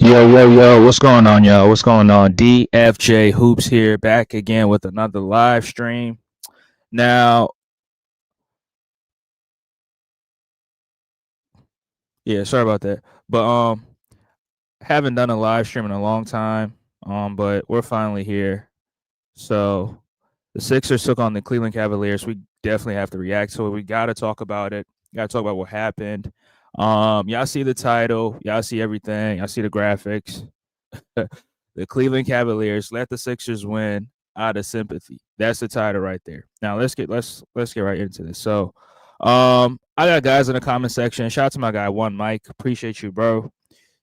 Yo, what's going on, yo? What's going on? DFJ Hoops here, back again with another live stream. Now, yeah, sorry about that. But haven't done a live stream in a long time. But we're finally here. So the Sixers took on the Cleveland Cavaliers. We definitely have to react to it. We gotta talk about it. Gotta talk about what happened. Y'all see the title, y'all see everything, y'all see the graphics. The Cleveland Cavaliers let the Sixers win out of sympathy. That's the title right there. Now let's get right into this. So, I got guys in the comment section. Shout out to my guy One Mike. Appreciate you, bro.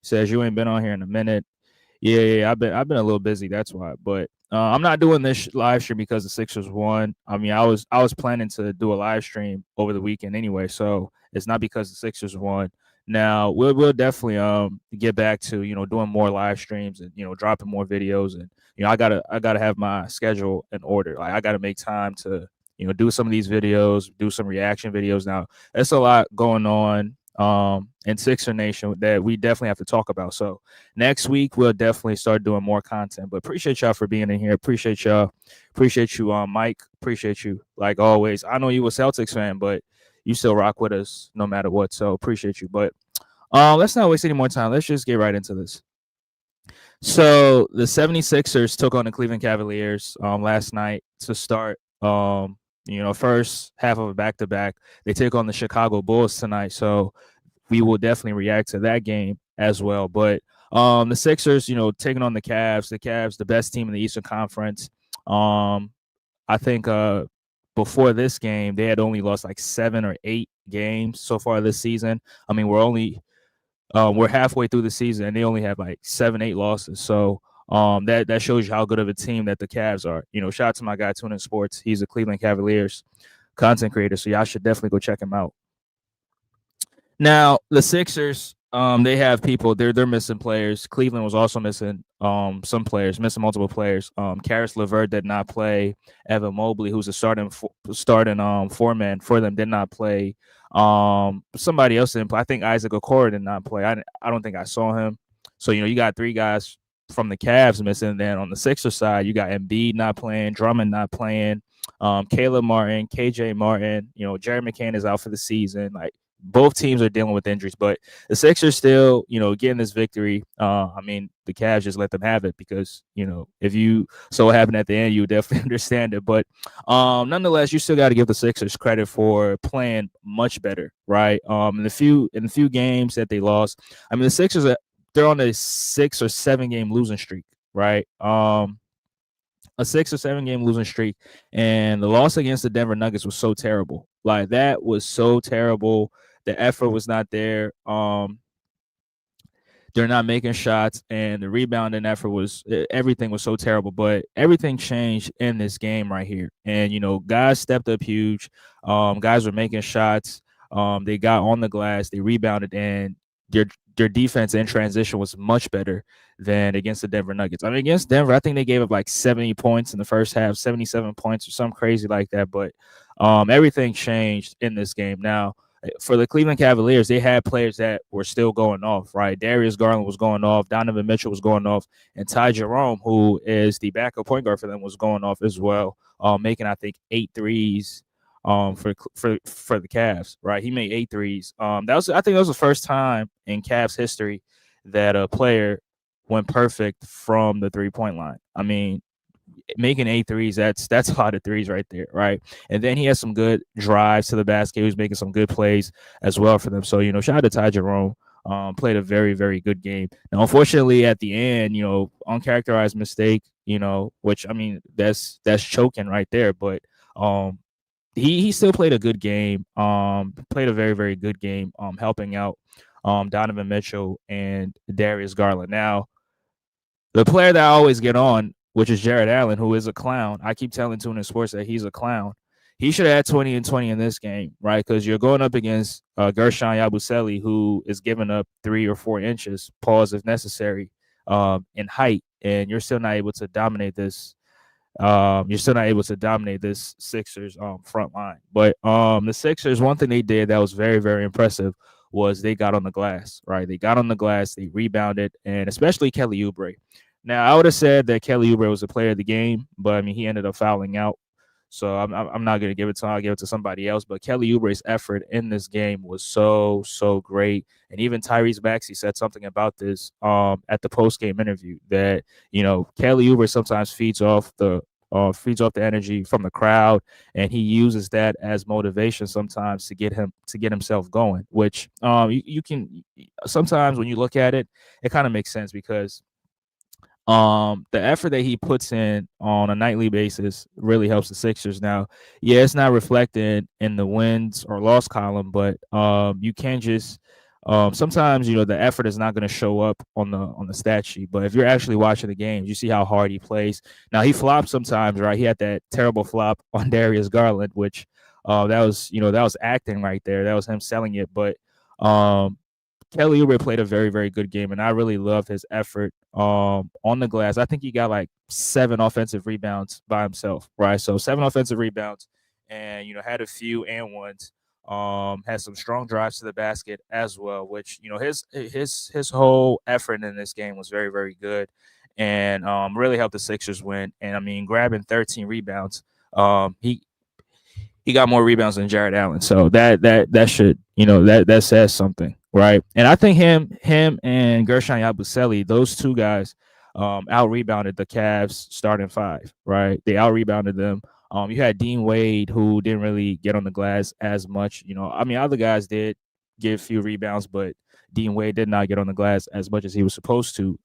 Says you ain't been on here in a minute. Yeah. I've been a little busy. That's why. But I'm not doing this live stream because the Sixers won. I mean, I was planning to do a live stream over the weekend anyway, so it's not because the Sixers won. Now we'll definitely get back to doing more live streams and dropping more videos, and I gotta have my schedule in order. Like I gotta make time to do some of these videos, do some reaction videos. Now it's a lot going on in Sixer Nation that we definitely have to talk about. So next week we'll definitely start doing more content. But appreciate y'all for being in here. Appreciate y'all. Appreciate you, Mike. Appreciate you like always. I know you a Celtics fan, but you still rock with us no matter what. So appreciate you. But let's not waste any more time. Let's just get right into this. So the 76ers took on the Cleveland Cavaliers last night to start first half of a back-to-back. They take on the Chicago Bulls tonight. So we will definitely react to that game as well. But the Sixers, taking on the Cavs, the best team in the Eastern Conference. I think before this game, they had only lost like 7 or 8 games so far this season. I mean, we're halfway through the season and they only have like 7, 8 losses. So that shows you how good of a team that the Cavs are. Shout out to my guy Tuning Sports. He's a Cleveland Cavaliers content creator, so y'all should definitely go check him out. Now the Sixers, they have people. They're missing players. Cleveland was also missing some players, missing multiple players. Karis LeVert did not play. Evan Mobley, who's a starting foreman for them, did not play. Somebody else didn't play. I think Isaac Okoro did not play. I don't think I saw him. So you got 3 guys from the Cavs missing. Then on the Sixers side, you got Embiid not playing, Drummond not playing, Caleb Martin, KJ Martin. Jerry McCann is out for the season. Like both teams are dealing with injuries, but the Sixers still, getting this victory. I mean, the Cavs just let them have it because, if you so happen at the end, you definitely understand it. But nonetheless, you still got to give the Sixers credit for playing much better, right? In the few games that they lost, I mean, the Sixers they're on a 6 or 7 game losing streak, right? A 6 or 7 game losing streak, and the loss against the Denver Nuggets was so terrible. Like that was so terrible. The effort was not there. They're not making shots, and the rebounding effort everything was so terrible. But everything changed in this game right here, and guys stepped up huge. Guys were making shots. They got on the glass. They rebounded, and their defense in transition was much better than against the Denver Nuggets. I mean, against Denver, I think they gave up like 70 points in the first half, 77 points or something crazy like that. But everything changed in this game. Now, for the Cleveland Cavaliers, they had players that were still going off, right? Darius Garland was going off, Donovan Mitchell was going off, and Ty Jerome, who is the backup point guard for them, was going off as well, making, I think, 8 threes for the Cavs, right? He made 8 threes. I think that was the first time in Cavs history that a player went perfect from the 3-point line. I mean, making 8 threes, that's a lot of threes right there, right? And then he has some good drives to the basket. He was making some good plays as well for them. So, shout out to Ty Jerome. Played a very, very good game. Now, unfortunately, at the end, uncharacterized mistake, which, I mean, that's choking right there. But he still played a good game. Played a very, very good game, helping out Donovan Mitchell and Darius Garland. Now, the player that I always get on, which is Jared Allen, who is a clown. I keep telling Tuna Sports that he's a clown. He should have had 20 and 20 in this game, right? Because you're going up against Gershon Yabusele, who is giving up 3 or 4 inches, pause if necessary, in height, and you're still not able to dominate this. Sixers front line. But the Sixers, one thing they did that was very, very impressive was they got on the glass, right? They got on the glass, they rebounded, and especially Kelly Oubre. Now, I would have said that Kelly Oubre was the player of the game, but I mean, he ended up fouling out. So I'm not going to give it to him. I'll give it to somebody else. But Kelly Oubre's effort in this game was so great. And even Tyrese Maxey said something about this at the post game interview that Kelly Oubre sometimes feeds off the energy from the crowd, and he uses that as motivation sometimes to get himself going. Which you can sometimes when you look at it, it kind of makes sense because the effort that he puts in on a nightly basis really helps the Sixers. Now, yeah, it's not reflected in the wins or loss column, but you can just sometimes the effort is not going to show up on the stat sheet. But if you're actually watching the games, you see how hard he plays. Now he flops sometimes, right? He had that terrible flop on Darius Garland, which that was acting right there. That was him selling it, but Kelly Oubre played a very, very good game, and I really loved his effort on the glass. I think he got like 7 offensive rebounds by himself, right? So 7 offensive rebounds, and had a few and ones. Had some strong drives to the basket as well, which his whole effort in this game was very, very good, and really helped the Sixers win. And I mean, grabbing 13 rebounds, he got more rebounds than Jared Allen. So that should that says something, right? And I think him and Gershon Yabusele, those two guys, out rebounded the Cavs starting 5, right? They out rebounded them. You had Dean Wade, who didn't really get on the glass as much. I mean, other guys did get a few rebounds, but Dean Wade did not get on the glass as much as he was supposed to.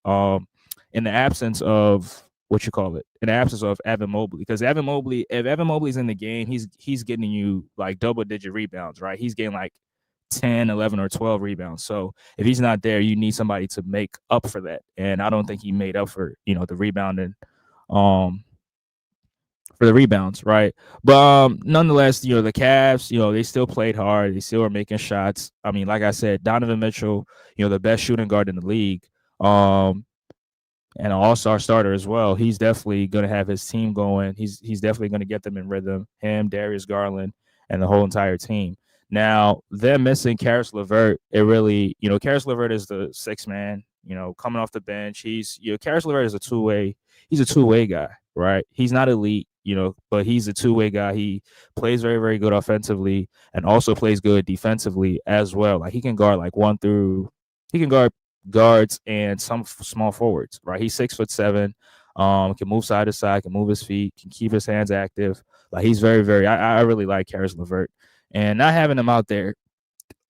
In the absence of in the absence of Evan Mobley, because if Evan Mobley's in the game, he's getting you like double-digit rebounds, right? He's getting like 10, 11, or 12 rebounds. So if he's not there, you need somebody to make up for that. And I don't think he made up for the rebounding, for the rebounds, right? But nonetheless, the Cavs, they still played hard. They still were making shots. I mean, like I said, Donovan Mitchell, the best shooting guard in the league. And an all-star starter as well. He's definitely going to have his team going. He's definitely going to get them in rhythm. Him, Darius Garland, and the whole entire team. Now, them missing Karis LeVert, it really, Karis LeVert is the 6th man, coming off the bench. Karis LeVert is a two-way. He's a two-way guy, right? He's not elite, but he's a two-way guy. He plays very, very good offensively and also plays good defensively as well. Like he can guard he can guard guards and some small forwards, right? He's 6'7", can move side to side, can move his feet, can keep his hands active. Like he's very, very. I really like Karis LeVert, and not having him out there,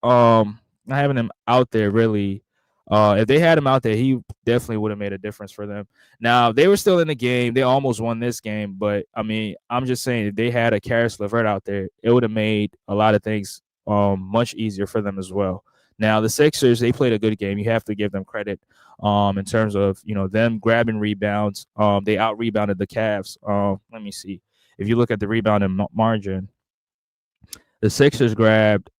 really. If they had him out there, he definitely would have made a difference for them. Now they were still in the game; they almost won this game. But I mean, I'm just saying, if they had a Karis LeVert out there, it would have made a lot of things much easier for them as well. Now, the Sixers, they played a good game. You have to give them credit in terms of, them grabbing rebounds. They out-rebounded the Cavs. Let me see. If you look at the rebounding margin, the Sixers grabbed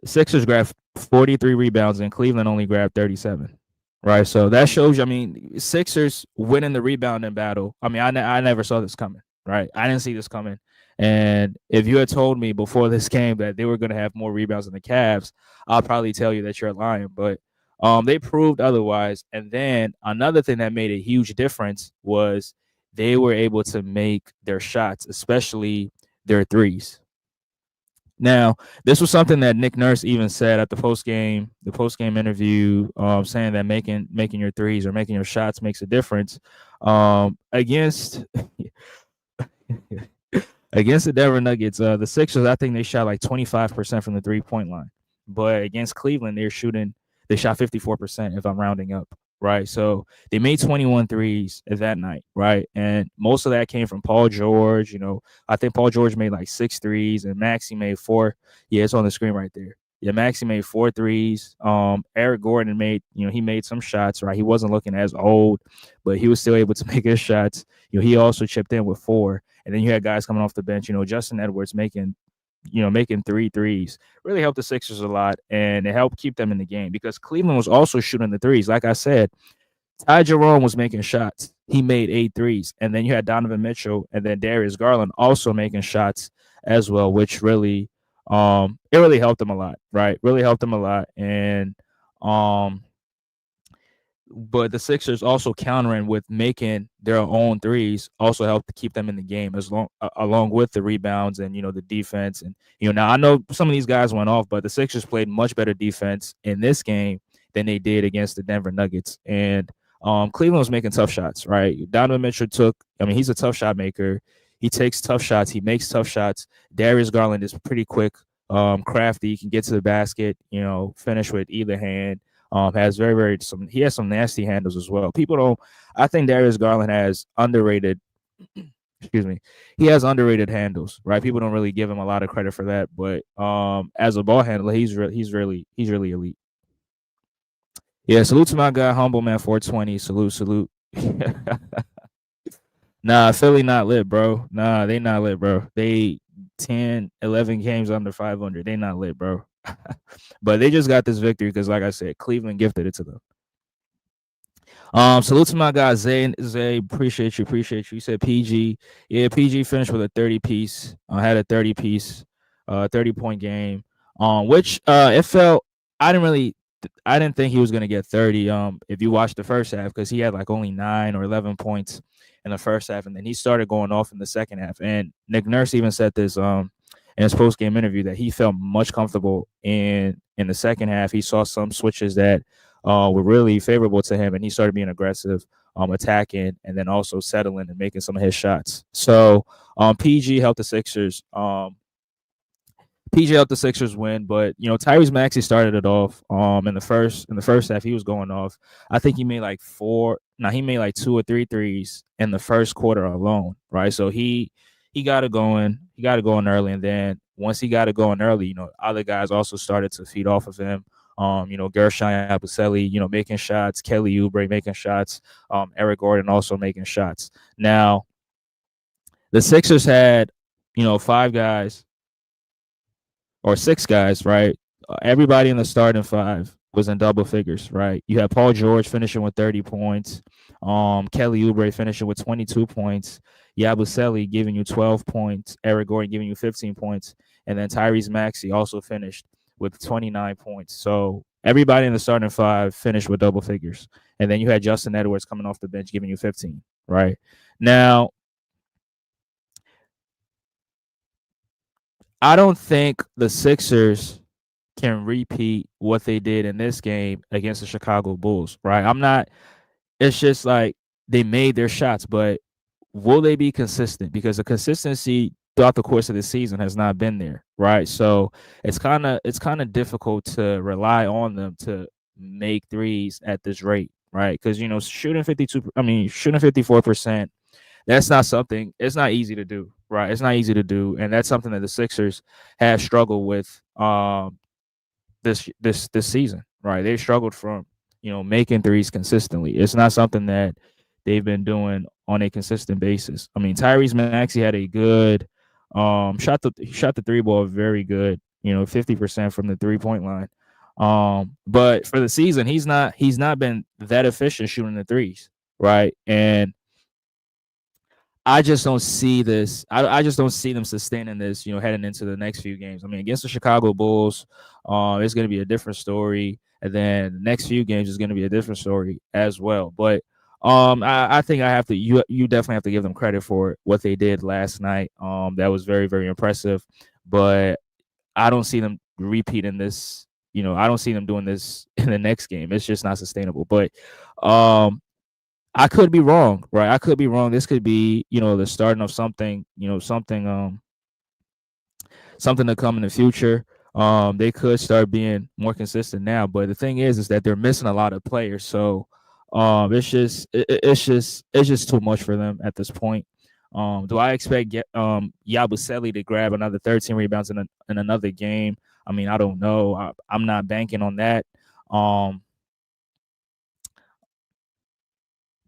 43 rebounds, and Cleveland only grabbed 37. Right, so that shows you. I mean, Sixers winning the rebounding battle. I mean, I never saw this coming. Right, I didn't see this coming. And if you had told me before this game that they were going to have more rebounds than the Cavs, I'll probably tell you that you're lying. But they proved otherwise. And then another thing that made a huge difference was they were able to make their shots, especially their threes. Now, this was something that Nick Nurse even said at the post game interview, saying that making your threes or making your shots makes a difference. Against Against the Denver Nuggets, the Sixers, I think they shot like 25% from the 3-point line. But against Cleveland, they shot 54%, if I'm rounding up, right? So they made 21 threes that night, right? And most of that came from Paul George. I think Paul George made like 6 threes, and Maxey made 4. Yeah, it's on the screen right there. Yeah, Maxey made 4 threes. Eric Gordon he made some shots, right? He wasn't looking as old, but he was still able to make his shots. He also chipped in with 4. And then you had guys coming off the bench, Justin Edwards making 3 threes. Really helped the Sixers a lot, and it helped keep them in the game because Cleveland was also shooting the threes. Like I said, Ty Jerome was making shots. He made 8 threes. And then you had Donovan Mitchell and then Darius Garland also making shots as well, which really it really helped them a lot, right? Really helped them a lot, and um, but the Sixers also countering with making their own threes also helped to keep them in the game along with the rebounds and the defense. And now I know some of these guys went off, but the Sixers played much better defense in this game than they did against the Denver Nuggets. And Cleveland was making tough shots, right? Donovan Mitchell he's a tough shot maker. He takes tough shots. He makes tough shots. Darius Garland is pretty quick, crafty. He can get to the basket, finish with either hand. Has he has some nasty handles as well. People don't. I think Darius Garland has underrated. Excuse me. He has underrated handles, right? People don't really give him a lot of credit for that, but as a ball handler, he's really elite. Yeah, salute to my guy, Humble Man 420. Salute, salute. Nah, Philly not lit, bro. Nah, they not lit, bro. They 10, 11 games under 500. They not lit, bro. But they just got this victory because, like I said, Cleveland gifted it to them. Salute to my guy Zay. Zay, appreciate you, appreciate you. You said PG. Yeah, PG finished with a 30 piece. Had a 30 piece, 30-point game. Which it felt I didn't think he was gonna get 30. If you watch the first half, because he had like only 9 or 11 points in the first half, and then he started going off in the second half. And Nick Nurse even said this in his post game interview that he felt much comfortable in the second half. He saw some switches that were really favorable to him, and he started being aggressive, attacking, and then also settling and making some of his shots. So PG helped the Sixers. PG helped the Sixers win, but Tyrese Maxey started it off. In the first half, he was going off. I think he made like four. Now he made like 2 or 3 threes in the first quarter alone, right? So he got it going. He got it going early, and then once he got it going early, other guys also started to feed off of him. Gershon Yabusele, making shots. Kelly Oubre making shots. Eric Gordon also making shots. Now, the Sixers had, 5 guys or 6 guys, right? Everybody in the starting 5 was in double figures, right? You had Paul George finishing with 30 points. Kelly Oubre finishing with 22 points. Yabusele giving you 12 points. Eric Gordon giving you 15 points. And then Tyrese Maxey also finished with 29 points. So everybody in the starting 5 finished with double figures. And then you had Justin Edwards coming off the bench giving you 15, right? Now, I don't think the Sixers can repeat what they did in this game against the Chicago Bulls, right? It's just like they made their shots, but will they be consistent? Because the consistency throughout the course of the season has not been there, right? So it's kind of difficult to rely on them to make threes at this rate, right? Because shooting 54%, that's not something. It's not easy to do, right? It's not easy to do, and that's something that the Sixers have struggled with this season, right? They've struggled from making threes consistently. It's not something that they've been doing on a consistent basis. I mean, Tyrese Maxey had a good shot the 3 ball very good, 50% from the 3-point line. But for the season, he's not been that efficient shooting the threes, right? And I just don't see this. I just don't see them sustaining this, heading into the next few games. I mean, against the Chicago Bulls, it's going to be a different story. And then the next few games is going to be a different story as well. But I think you definitely have to give them credit for what they did last night. That was very, very impressive. But I don't see them repeating this. I don't see them doing this in the next game. It's just not sustainable. But I could be wrong, right? I could be wrong. This could be, the starting of something, something to come in the future. They could start being more consistent now, but the thing is that they're missing a lot of players. So, it's just too much for them at this point. Do I expect Yabusele to grab another 13 rebounds in another game? I mean, I don't know. I'm not banking on that. Um,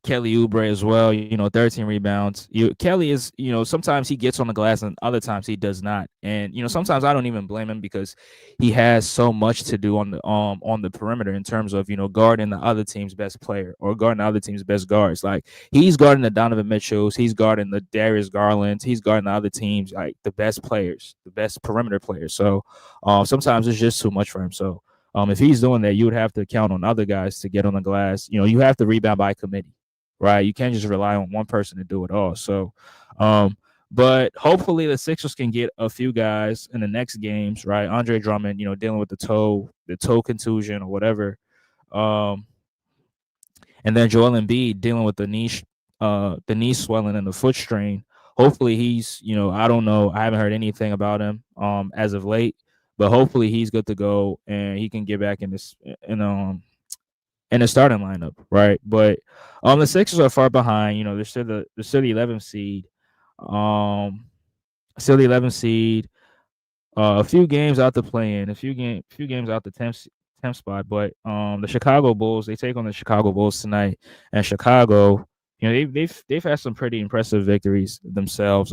Kelly Oubre as well, 13 rebounds. Kelly is, sometimes he gets on the glass and other times he does not. And sometimes I don't even blame him because he has so much to do on the perimeter in terms of, guarding the other team's best player or guarding the other team's best guards. Like he's guarding the Donovan Mitchells, he's guarding the Darius Garlands, he's guarding the other teams, like the best players, the best perimeter players. So sometimes it's just too much for him. So if he's doing that, you would have to count on other guys to get on the glass. You have to rebound by committee, right? You can't just rely on one person to do it all. So, but hopefully the Sixers can get a few guys in the next games, right? Andre Drummond, dealing with the toe contusion or whatever, um, and then Joel Embiid dealing with the knee swelling and the foot strain. Hopefully he's, I don't know, I haven't heard anything about him as of late, but hopefully he's good to go and he can get back in the starting lineup, right? But the Sixers are far behind. They're still the 11th seed. Um, Still the 11th seed. A few games out to play in, few games out the 10th spot. But the Chicago Bulls, they take on the Chicago Bulls tonight, and Chicago, they've had some pretty impressive victories themselves.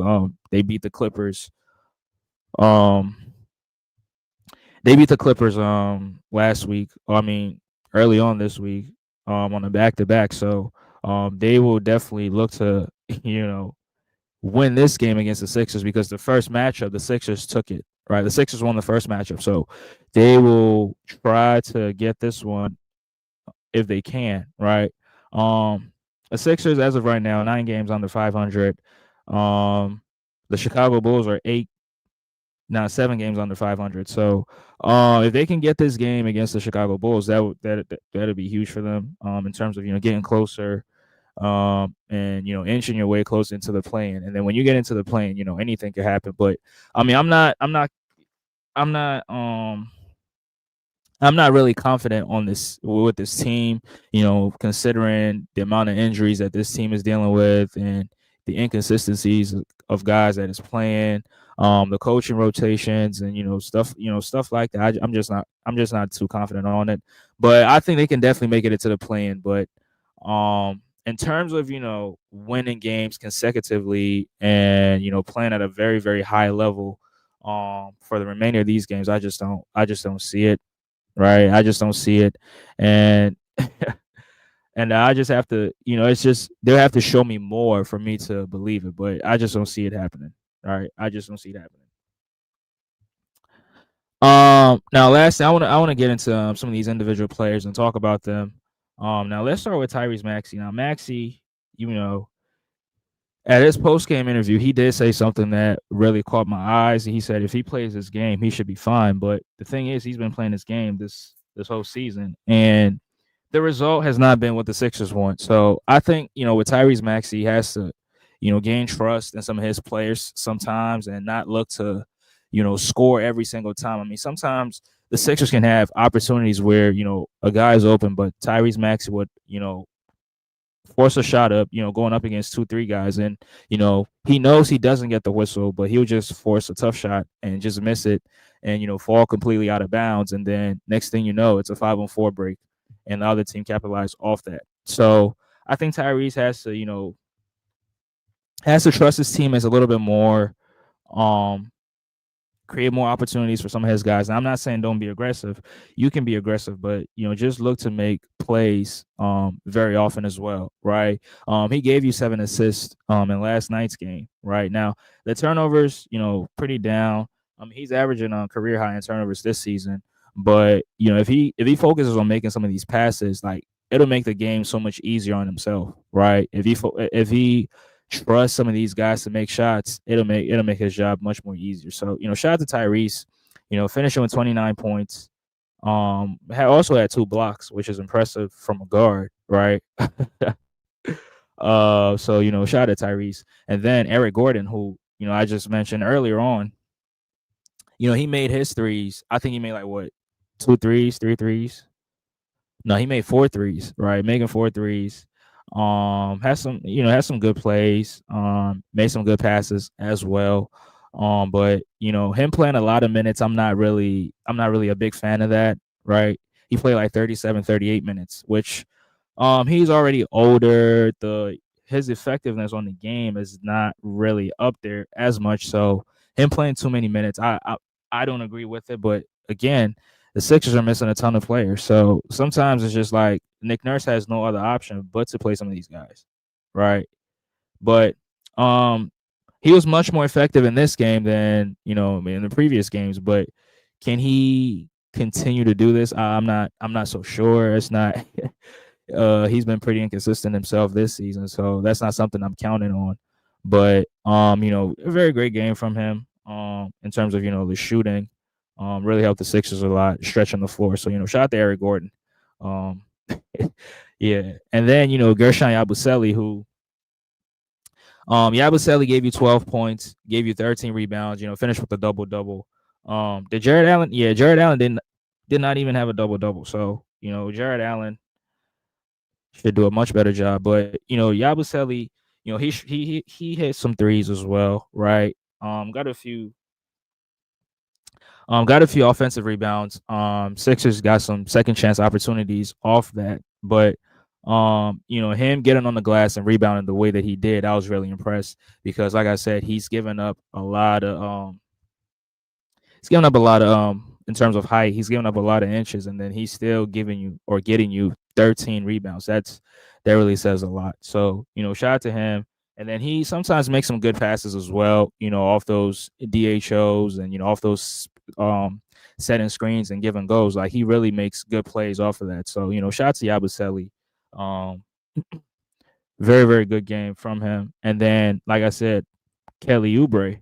They beat the Clippers. Um, They beat the Clippers last week. I mean, early on this week on a back to back. So they will definitely look to you know win this game against the Sixers because the first matchup the Sixers took it, right. The Sixers won the first matchup, so they will try to get this one if they can, right. The Sixers as of right now 9 games under 500. Um, the Chicago Bulls are 7 games under 500. So, if they can get this game against the Chicago Bulls, that'd be huge for them. In terms of getting closer, and inching your way closer into the play-in. And then when you get into the play-in, anything could happen. But I mean, I'm not I'm not really confident on this with this team, considering the amount of injuries that this team is dealing with and the inconsistencies of guys that is playing, the coaching rotations and stuff like that. I'm just not too confident on it, but I think they can definitely make it into the play-in. But in terms of winning games consecutively and playing at a very very high level for the remainder of these games, I just don't see it, right? I just don't see it, and and I just have to, it's just they'll have to show me more for me to believe it, but I just don't see it happening. Right? I just don't see it happening. Now last, I want to get into some of these individual players and talk about them. Now let's start with Tyrese Maxey. Now Maxey, you know, at his post game interview, he did say something that really caught my eyes. He said if he plays this game, he should be fine. But the thing is, he's been playing this game this whole season, and the result has not been what the Sixers want. So I think with Tyrese Maxey, he has to gain trust in some of his players sometimes, and not look to score every single time. I mean, sometimes the Sixers can have opportunities where a guy is open, but Tyrese Maxey would force a shot up, going up against 2, 3 guys. And, he knows he doesn't get the whistle, but he'll just force a tough shot and just miss it and, fall completely out of bounds. And then next thing you know, it's a 5-on-4 break and the other team capitalized off that. So I think Tyrese has to trust his team as a little bit more, um, create more opportunities for some of his guys. And I'm not saying don't be aggressive. You can be aggressive, but just look to make plays very often as well, right? He gave you 7 assists in last night's game, right? Now the turnovers, pretty down. He's averaging on career high in turnovers this season. But if he focuses on making some of these passes, like it'll make the game so much easier on himself, right? If he trust some of these guys to make shots, it'll make his job much more easier. So, shout out to Tyrese, finishing with 29 points. Also had 2 blocks, which is impressive from a guard, right? So shout out to Tyrese. And then Eric Gordon, who, I just mentioned earlier on, he made his threes. I think he made like what, 2 threes, 3 threes. No, he made 4 threes, right? Making 4 threes. Has some good plays. Made some good passes as well. But him playing a lot of minutes, I'm not really a big fan of that, right? He played like 37, 38 minutes, which He's already older. His effectiveness on the game is not really up there as much. So him playing too many minutes, I don't agree with it. But again, the Sixers are missing a ton of players. So sometimes it's just like Nick Nurse has no other option but to play some of these guys, right? But um, he was much more effective in this game than in the previous games. But can he continue to do this? I'm not so sure. It's not. He's been pretty inconsistent himself this season, so that's not something I'm counting on. But a very great game from him. In terms of the shooting, really helped the Sixers a lot, stretching the floor. So shout out to Eric Gordon. Um, yeah, and then Gershon Yabusele, who Yabusele gave you 12 points, gave you 13 rebounds. Finished with a double double. Did Jared Allen? Yeah, Jared Allen did not even have a double double. So Jared Allen should do a much better job. But Yabusele, he hit some threes as well, right? Got a few offensive rebounds. Sixers got some second chance opportunities off that, but him getting on the glass and rebounding the way that he did, I was really impressed because, like I said, he's giving up a lot of in terms of height, he's giving up a lot of inches, and then he's still giving you or getting you 13 rebounds. That really says a lot. So shout out to him. And then he sometimes makes some good passes as well. Off those DHOs and off those setting screens and giving goals. Like he really makes good plays off of that. So shout out to Yabusele. Um, very very good game from him. And then like I said, Kelly Oubre.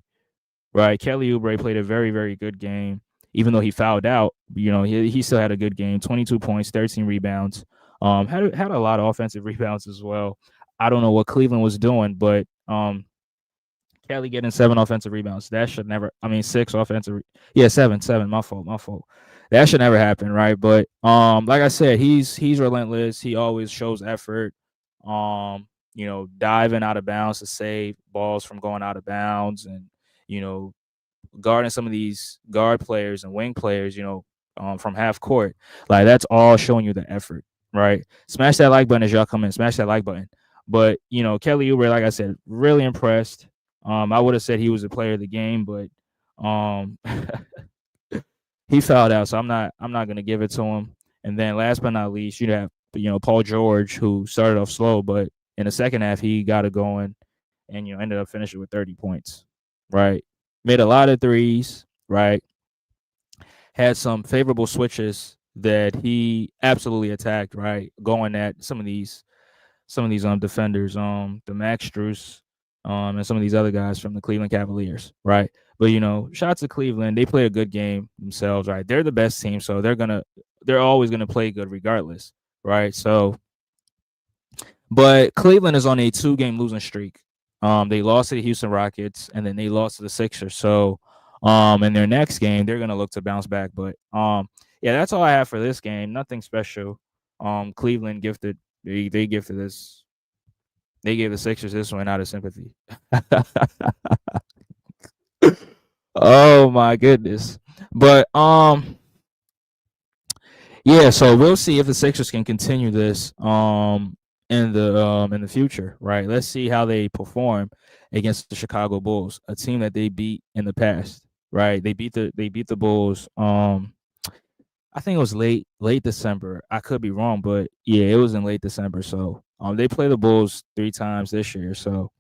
Right. Kelly Oubre played a very, very good game. Even though he fouled out, he still had a good game. 22 points, 13 rebounds. Had a lot of offensive rebounds as well. I don't know what Cleveland was doing, but Kelly getting 7 offensive rebounds. That should never. I mean, 6 offensive. Yeah, seven. My fault. That should never happen, right? But like I said, he's relentless. He always shows effort. Diving out of bounds to save balls from going out of bounds, and you know, guarding some of these guard players and wing players, from half court. Like that's all showing you the effort, right? Smash that like button as y'all come in. Smash that like button. But Kelly Oubre, like I said, really impressed. I would have said he was a player of the game, but um, he fouled out, so I'm not gonna give it to him. And then last but not least, you have Paul George, who started off slow, but in the second half he got it going, and ended up finishing with 30 points. Right, made a lot of threes. Right, had some favorable switches that he absolutely attacked. Right, going at some of these defenders, the Max Struess, and some of these other guys from the Cleveland Cavaliers, right? But shout out to Cleveland. They play a good game themselves, right? They're the best team, so they're always gonna play good regardless, right? So, but Cleveland is on a 2-game losing streak. They lost to the Houston Rockets, and then they lost to the Sixers. So, in their next game, they're gonna look to bounce back. But yeah, that's all I have for this game. Nothing special. Cleveland gifted they gifted this. They gave the Sixers this one out of sympathy. Oh my goodness. But yeah, so we'll see if the Sixers can continue this in the future, right? Let's see how they perform against the Chicago Bulls, a team that they beat in the past, right? They beat the Bulls I think it was late December. I could be wrong, but yeah, it was in late December. So they play the Bulls 3 times this year. So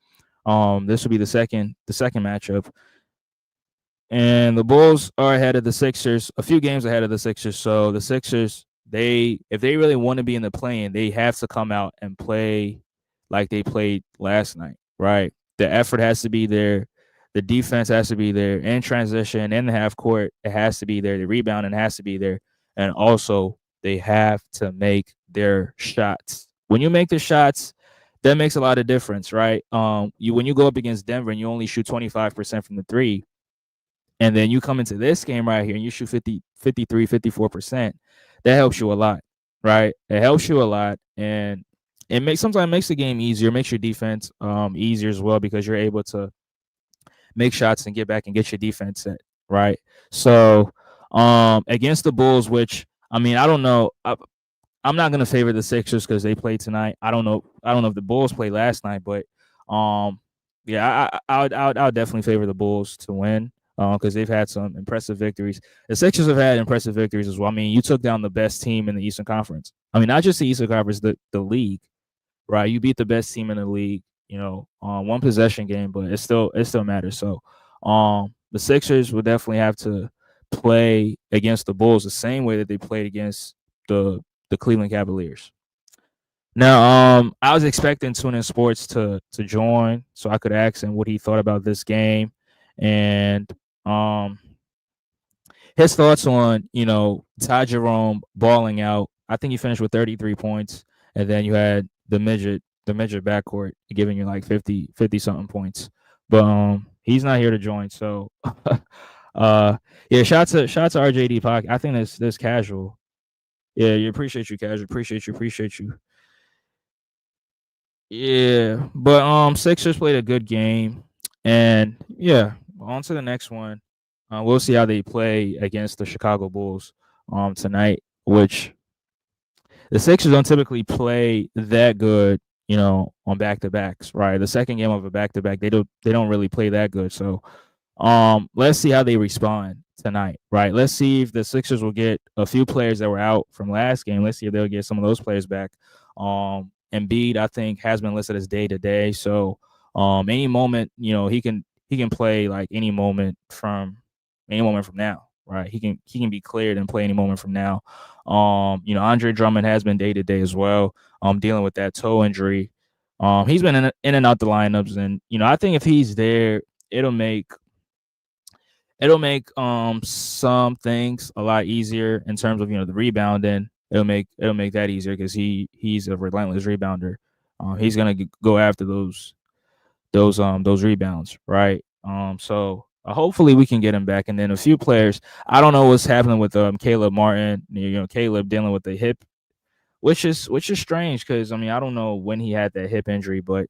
this will be the second matchup. And the Bulls are ahead of the Sixers, a few games ahead of the Sixers. So the Sixers, if they really want to be in the play-in, they have to come out and play like they played last night, right? The effort has to be there. The defense has to be there. In transition, in the half court, it has to be there. The rebounding has to be there. And also, they have to make their shots. When you make the shots, that makes a lot of difference, right? When you go up against Denver and you only shoot 25% from the three, and then you come into this game right here and you shoot 50, 53, 54%, that helps you a lot, right? It helps you a lot. And sometimes makes the game easier, makes your defense easier as well, because you're able to make shots and get back and get your defense set, right? So against the Bulls, which I mean, I don't know. I'm not gonna favor the Sixers because they played tonight. I don't know. I don't know if the Bulls played last night, but um, yeah, I would definitely favor the Bulls to win because they've had some impressive victories. The Sixers have had impressive victories as well. I mean, you took down the best team in the Eastern Conference. I mean, not just the Eastern Conference, the league, right? You beat the best team in the league. One possession game, but it still matters. So, the Sixers would definitely have to play against the Bulls the same way that they played against the the Cleveland Cavaliers. Now, I was expecting TuneIn Sports to join so I could ask him what he thought about this game and um his thoughts on, Ty Jerome balling out. I think he finished with 33 points, and then you had the midget backcourt giving you like 50 something points. But he's not here to join, so yeah, shout to RJD Podcast. I think this casual. Yeah, you appreciate you, casual. Appreciate you. Yeah, but Sixers played a good game, and yeah, on to the next one. We'll see how they play against the Chicago Bulls tonight, which the Sixers don't typically play that good, on back to backs, right? The second game of a back to back, they don't really play that good. So let's see how they respond tonight, right? Let's see if the Sixers will get a few players that were out from last game. Let's see if they'll get some of those players back. Embiid, I think, has been listed as day to day. So any moment, he can play like any moment from now, right? He can be cleared and play any moment from now. Andre Drummond has been day to day as well. Dealing with that toe injury. He's been in and out the lineups, and I think if he's there, it'll make some things a lot easier in terms of the rebounding. It'll make that easier because he's a relentless rebounder. He's gonna go after those rebounds, right? So hopefully we can get him back, and then a few players. I don't know what's happening with Caleb Martin. Caleb dealing with the hip, which is strange because I mean I don't know when he had that hip injury, but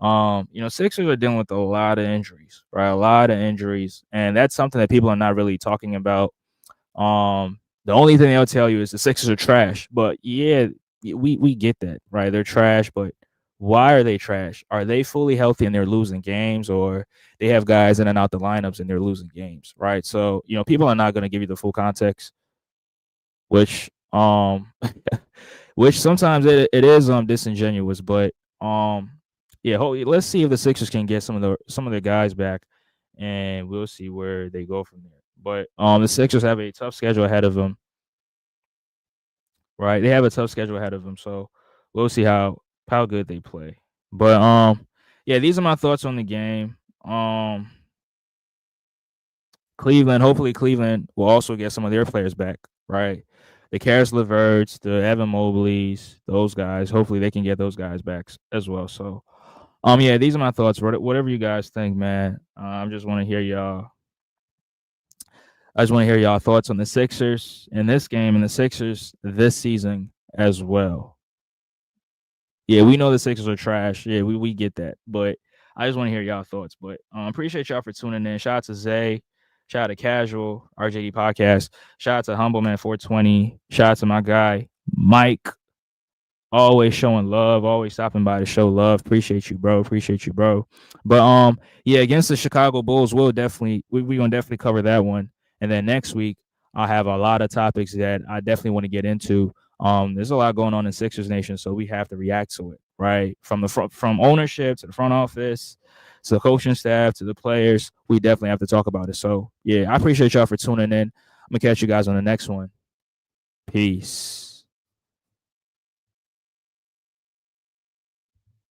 Sixers are dealing with a lot of injuries, right? A lot of injuries, and that's something that people are not really talking about. The only thing they'll tell you is the Sixers are trash, but yeah, we get that, right? They're trash, but why are they trash? Are they fully healthy and they're losing games, or they have guys in and out the lineups and they're losing games, right? So people are not going to give you the full context, which which sometimes it is disingenuous, but yeah, let's see if the Sixers can get some of their guys back, and we'll see where they go from there. But the Sixers have a tough schedule ahead of them, right? They have a tough schedule ahead of them, so we'll see how good they play. But yeah, these are my thoughts on the game. Cleveland, hopefully Cleveland will also get some of their players back, right? The Karis LeVerts, the Evan Mobleys, those guys. Hopefully they can get those guys back as well. So, yeah, these are my thoughts. Whatever you guys think, man. I just want to hear y'all. I just want to hear y'all thoughts on the Sixers in this game and the Sixers this season as well. Yeah, we know the Sixers are trash. Yeah, we get that, but I just want to hear y'all thoughts. But appreciate y'all for tuning in. Shout out to Zay. Shout out to Casual RJD Podcast. Shout out to Humbleman 420. Shout out to my guy Mike. Always showing love. Always stopping by to show love. Appreciate you, bro. Appreciate you, bro. But yeah, against the Chicago Bulls, we gonna definitely cover that one. And then next week, I'll have a lot of topics that I definitely want to get into. There's a lot going on in Sixers Nation, so we have to react to it, right? From ownership to the front office, to the coaching staff, to the players, we definitely have to talk about it. So yeah, I appreciate y'all for tuning in. I'm gonna catch you guys on the next one. Peace.